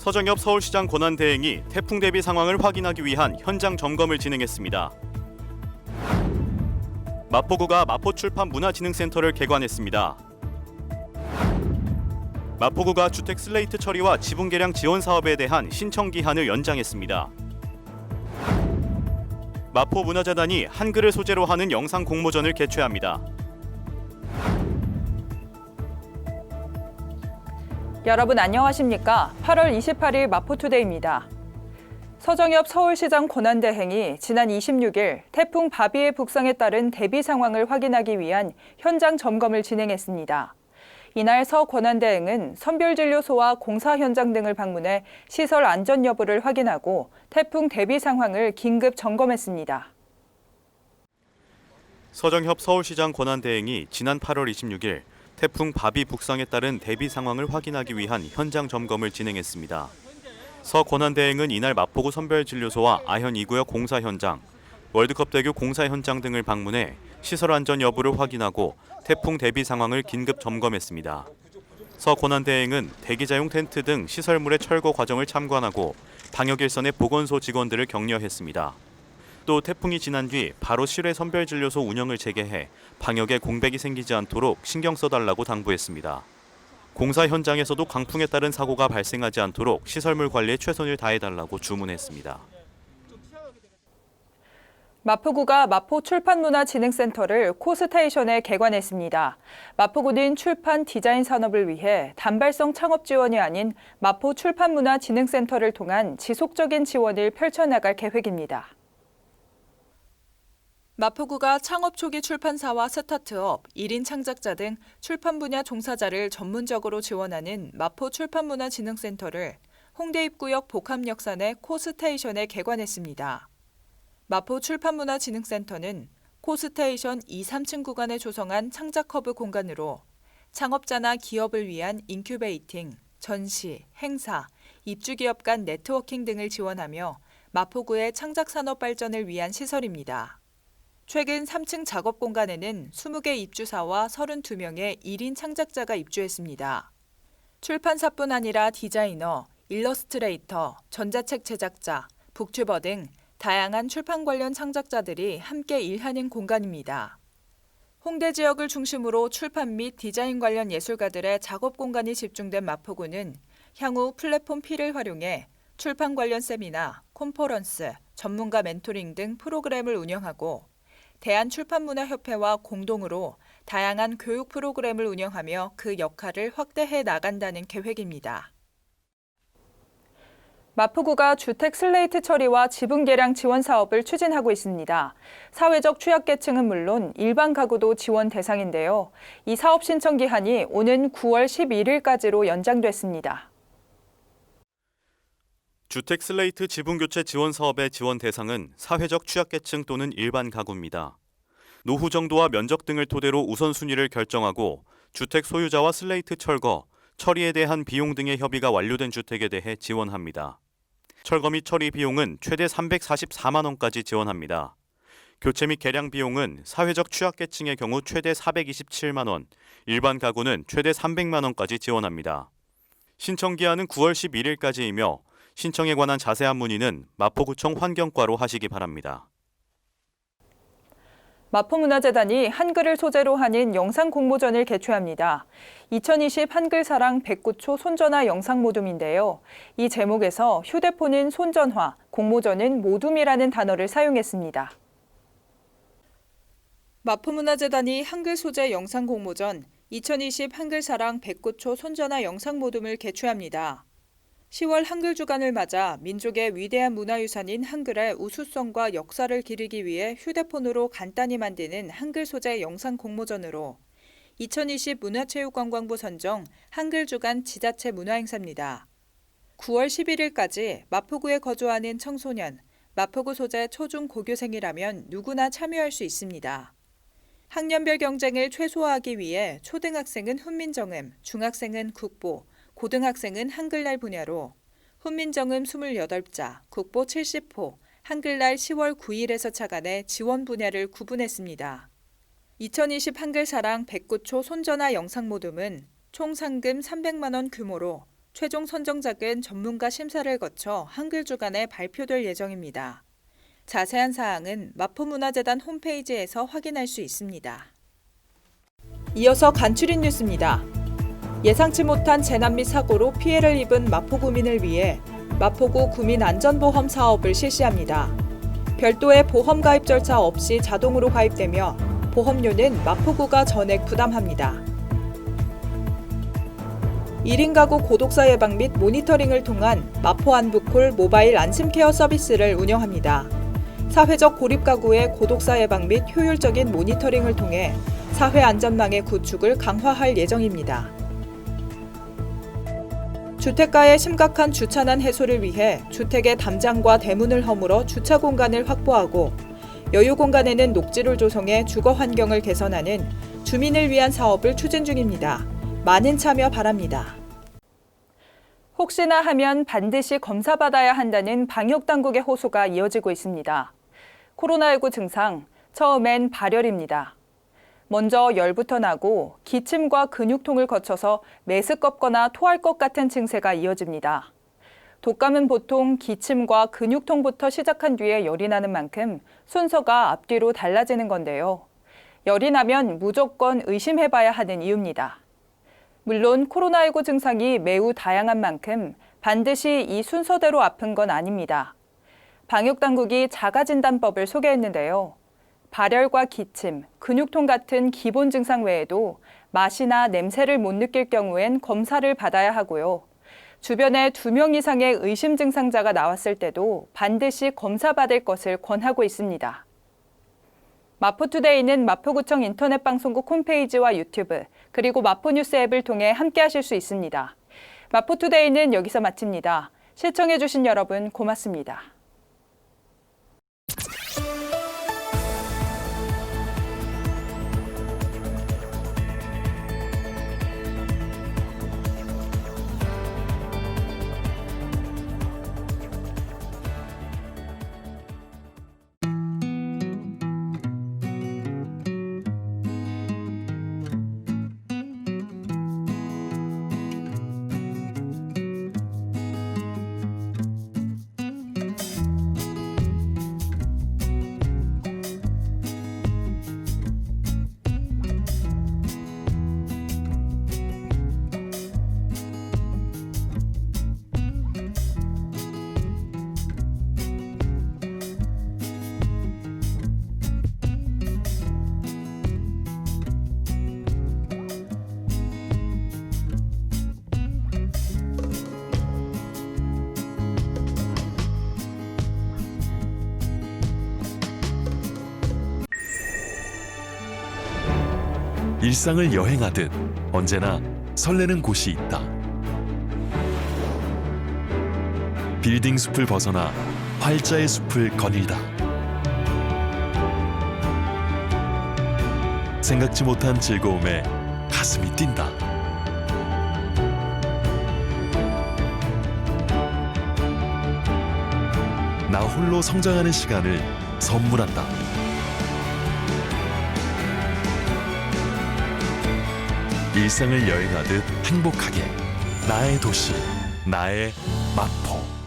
서정엽 서울시장 권한대행이 태풍 대비 상황을 확인하기 위한 현장 점검을 진행했습니다. 마포구가 마포출판문화진흥센터를 개관했습니다. 마포구가 주택 슬레이트 처리와 지분 개량 지원 사업에 대한 신청 기한을 연장했습니다. 마포문화재단이 한글을 소재로 하는 영상 공모전을 개최합니다. 여러분 안녕하십니까? 8월 28일 마포투데이입니다. 서정엽 서울시장 권한대행이 지난 26일 태풍 바비의 북상에 따른 대비 상황을 확인하기 위한 현장 점검을 진행했습니다. 이날 서 권한대행은 선별진료소와 공사 현장 등을 방문해 시설 안전 여부를 확인하고 태풍 대비 상황을 긴급 점검했습니다. 서정엽 서울시장 권한대행이 지난 8월 26일 태풍 바비 북상에 따른 대비 상황을 확인하기 위한 현장 점검을 진행했습니다. 서 권한대행은 이날 마포구 선별진료소와 아현 2구역 공사 현장, 월드컵대교 공사 현장 등을 방문해 시설 안전 여부를 확인하고 태풍 대비 상황을 긴급 점검했습니다. 서 권한대행은 대기자용 텐트 등 시설물의 철거 과정을 참관하고 방역일선의 보건소 직원들을 격려했습니다. 또 태풍이 지난 뒤 바로 실외 선별진료소 운영을 재개해 방역에 공백이 생기지 않도록 신경 써달라고 당부했습니다. 공사 현장에서도 강풍에 따른 사고가 발생하지 않도록 시설물 관리에 최선을 다해달라고 주문했습니다. 마포구가 마포출판문화진흥센터를 코스테이션에 개관했습니다. 마포구는 출판 디자인 산업을 위해 단발성 창업 지원이 아닌 마포출판문화진흥센터를 통한 지속적인 지원을 펼쳐나갈 계획입니다. 마포구가 창업 초기 출판사와 스타트업, 1인 창작자 등 출판 분야 종사자를 전문적으로 지원하는 마포출판문화진흥센터를 홍대 입구역 복합역사 내 코스테이션에 개관했습니다. 마포출판문화진흥센터는 코스테이션 2, 3층 구간에 조성한 창작허브 공간으로 창업자나 기업을 위한 인큐베이팅, 전시, 행사, 입주기업 간 네트워킹 등을 지원하며 마포구의 창작산업 발전을 위한 시설입니다. 최근 3층 작업 공간에는 20개 입주사와 32명의 1인 창작자가 입주했습니다. 출판사뿐 아니라 디자이너, 일러스트레이터, 전자책 제작자, 북튜버 등 다양한 출판 관련 창작자들이 함께 일하는 공간입니다. 홍대 지역을 중심으로 출판 및 디자인 관련 예술가들의 작업 공간이 집중된 마포구는 향후 플랫폼 P를 활용해 출판 관련 세미나, 콘퍼런스, 전문가 멘토링 등 프로그램을 운영하고 대한출판문화협회와 공동으로 다양한 교육 프로그램을 운영하며 그 역할을 확대해 나간다는 계획입니다. 마포구가 주택 슬레이트 처리와 지분 개량 지원 사업을 추진하고 있습니다. 사회적 취약계층은 물론 일반 가구도 지원 대상인데요. 이 사업 신청 기한이 오는 9월 11일까지로 연장됐습니다. 주택 슬레이트 지분 교체 지원 사업의 지원 대상은 사회적 취약계층 또는 일반 가구입니다. 노후 정도와 면적 등을 토대로 우선순위를 결정하고 주택 소유자와 슬레이트 철거, 처리에 대한 비용 등의 협의가 완료된 주택에 대해 지원합니다. 철거 및 처리 비용은 최대 344만 원까지 지원합니다. 교체 및 개량 비용은 사회적 취약계층의 경우 최대 427만 원, 일반 가구는 최대 300만 원까지 지원합니다. 신청 기한은 9월 11일까지이며 신청에 관한 자세한 문의는 마포구청 환경과로 하시기 바랍니다. 마포문화재단이 한글을 소재로 하는 영상 공모전을 개최합니다. 2020 한글사랑 109초 손전화 영상 모둠인데요. 이 제목에서 휴대폰은 손전화, 공모전은 모둠이라는 단어를 사용했습니다. 마포문화재단이 한글 소재 영상 공모전 2020 한글사랑 109초 손전화 영상 모둠을 개최합니다. 10월 한글 주간을 맞아 민족의 위대한 문화유산인 한글의 우수성과 역사를 기리기 위해 휴대폰으로 간단히 만드는 한글 소재 영상 공모전으로 2020 문화체육관광부 선정 한글 주간 지자체 문화행사입니다. 9월 11일까지 마포구에 거주하는 청소년, 마포구 소재 초중 고교생이라면 누구나 참여할 수 있습니다. 학년별 경쟁을 최소화하기 위해 초등학생은 훈민정음, 중학생은 국보, 고등학생은 한글날 분야로 훈민정음 28자, 국보 70호, 한글날 10월 9일에서 차관해 지원 분야를 구분했습니다. 2020 한글사랑 109초 손전화 영상 모둠은 총 상금 300만 원 규모로 최종 선정작은 전문가 심사를 거쳐 한글 주간에 발표될 예정입니다. 자세한 사항은 마포문화재단 홈페이지에서 확인할 수 있습니다. 이어서 간추린 뉴스입니다. 예상치 못한 재난 및 사고로 피해를 입은 마포구민을 위해 마포구 구민안전보험 사업을 실시합니다. 별도의 보험 가입 절차 없이 자동으로 가입되며 보험료는 마포구가 전액 부담합니다. 1인 가구 고독사 예방 및 모니터링을 통한 마포 안부콜 모바일 안심케어 서비스를 운영합니다. 사회적 고립 가구의 고독사 예방 및 효율적인 모니터링을 통해 사회 안전망의 구축을 강화할 예정입니다. 주택가의 심각한 주차난 해소를 위해 주택의 담장과 대문을 허물어 주차 공간을 확보하고 여유 공간에는 녹지를 조성해 주거 환경을 개선하는 주민을 위한 사업을 추진 중입니다. 많은 참여 바랍니다. 혹시나 하면 반드시 검사받아야 한다는 방역당국의 호소가 이어지고 있습니다. 코로나19 증상, 처음엔 발열입니다. 먼저 열부터 나고 기침과 근육통을 거쳐서 메스껍거나 토할 것 같은 증세가 이어집니다. 독감은 보통 기침과 근육통부터 시작한 뒤에 열이 나는 만큼 순서가 앞뒤로 달라지는 건데요. 열이 나면 무조건 의심해봐야 하는 이유입니다. 물론 코로나19 증상이 매우 다양한 만큼 반드시 이 순서대로 아픈 건 아닙니다. 방역당국이 자가진단법을 소개했는데요. 발열과 기침, 근육통 같은 기본 증상 외에도 맛이나 냄새를 못 느낄 경우엔 검사를 받아야 하고요. 주변에 2명 이상의 의심 증상자가 나왔을 때도 반드시 검사받을 것을 권하고 있습니다. 마포투데이는 마포구청 인터넷 방송국 홈페이지와 유튜브, 그리고 마포뉴스 앱을 통해 함께하실 수 있습니다. 마포투데이는 여기서 마칩니다. 시청해주신 여러분 고맙습니다. 일상을 여행하듯 언제나 설레는 곳이 있다. 빌딩 숲을 벗어나 활자의 숲을 거닐다. 생각지 못한 즐거움에 가슴이 뛴다. 나 홀로 성장하는 시간을 선물한다. 일상을 여행하듯 행복하게 나의 도시, 나의 마포.